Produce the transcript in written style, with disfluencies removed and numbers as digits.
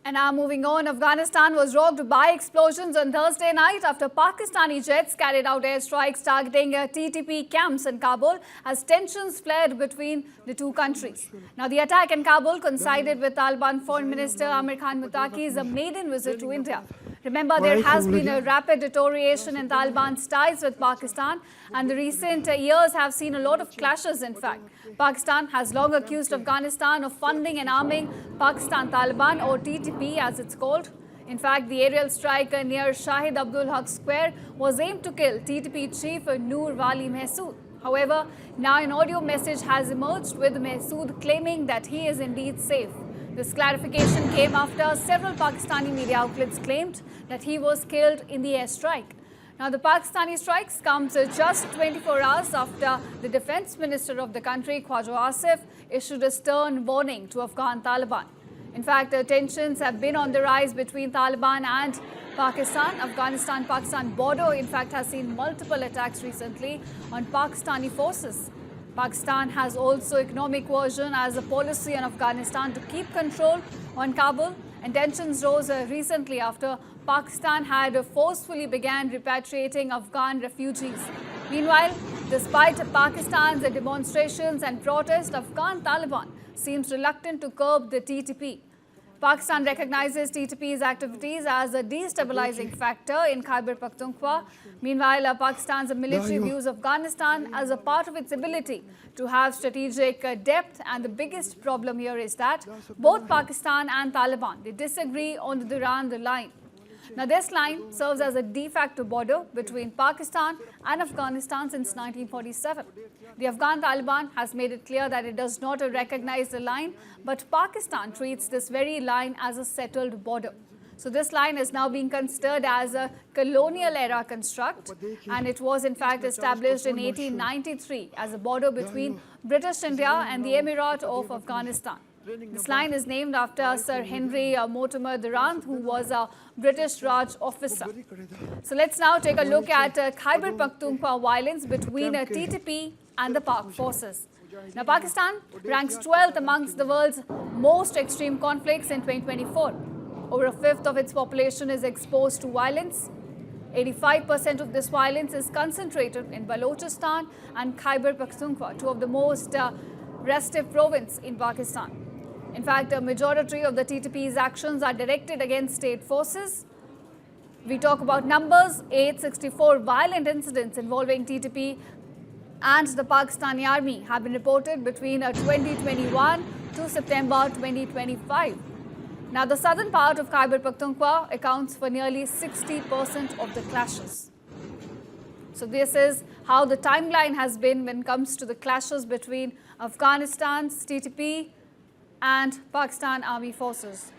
And now moving on, Afghanistan was rocked by explosions on Thursday night after Pakistani jets carried out airstrikes targeting TTP camps in Kabul as tensions flared between the two countries. Now, the attack in Kabul coincided with Taliban Foreign Minister Amir Muttaqi's maiden visit to India. Remember, there has been a rapid deterioration in Taliban's ties with Pakistan, and the recent years have seen a lot of clashes, in fact. Pakistan has long accused Afghanistan of funding and arming Pakistan-Taliban, or TTP as it's called. In fact, the aerial strike near Shahid Abdul Haq Square was aimed to kill TTP chief Noor Wali Mehsood. However, now an audio message has emerged with Mehsood claiming that he is indeed safe. This clarification came after several Pakistani media outlets claimed that he was killed in the airstrike. Now, the Pakistani strikes comes just 24 hours after the defense minister of the country, Khwaja Asif, issued a stern warning to Afghan Taliban. In fact, tensions have been on the rise between Taliban and Pakistan. Afghanistan-Pakistan border, in fact, has seen multiple attacks recently on Pakistani forces. Pakistan has also economic coercion as a policy on Afghanistan to keep control on Kabul, and tensions rose recently after Pakistan had forcefully began repatriating Afghan refugees. Meanwhile, despite Pakistan's demonstrations and protests, Afghan Taliban seems reluctant to curb the TTP. Pakistan recognizes TTP's activities as a destabilising factor in Khyber Pakhtunkhwa. Meanwhile, Pakistan's military views Afghanistan as a part of its ability to have strategic depth, and the biggest problem here is that both Pakistan and Taliban, they disagree on the Durrand Line. Now, this line serves as a de facto border between Pakistan and Afghanistan since 1947. The Afghan Taliban has made it clear that it does not recognize the line, but Pakistan treats this very line as a settled border. So this line is now being considered as a colonial-era construct, and it was in fact established in 1893 as a border between British India and the Emirate of Afghanistan. This line is named after Sir Henry Mortimer Durrand, who was a British Raj officer. So let's now take a look at Khyber Pakhtunkhwa violence between TTP and the Pak forces. Now, Pakistan ranks 12th amongst the world's most extreme conflicts in 2024. Over a fifth of its population is exposed to violence. 85% of this violence is concentrated in Balochistan and Khyber Pakhtunkhwa, two of the most restive provinces in Pakistan. In fact, a majority of the TTP's actions are directed against state forces. We talk about numbers: 864 violent incidents involving TTP and the Pakistani army have been reported between 2021 to September 2025. Now, the southern part of Khyber Pakhtunkhwa accounts for nearly 60% of the clashes. So this is how the timeline has been when it comes to the clashes between Afghanistan's TTP and Pakistan Army forces.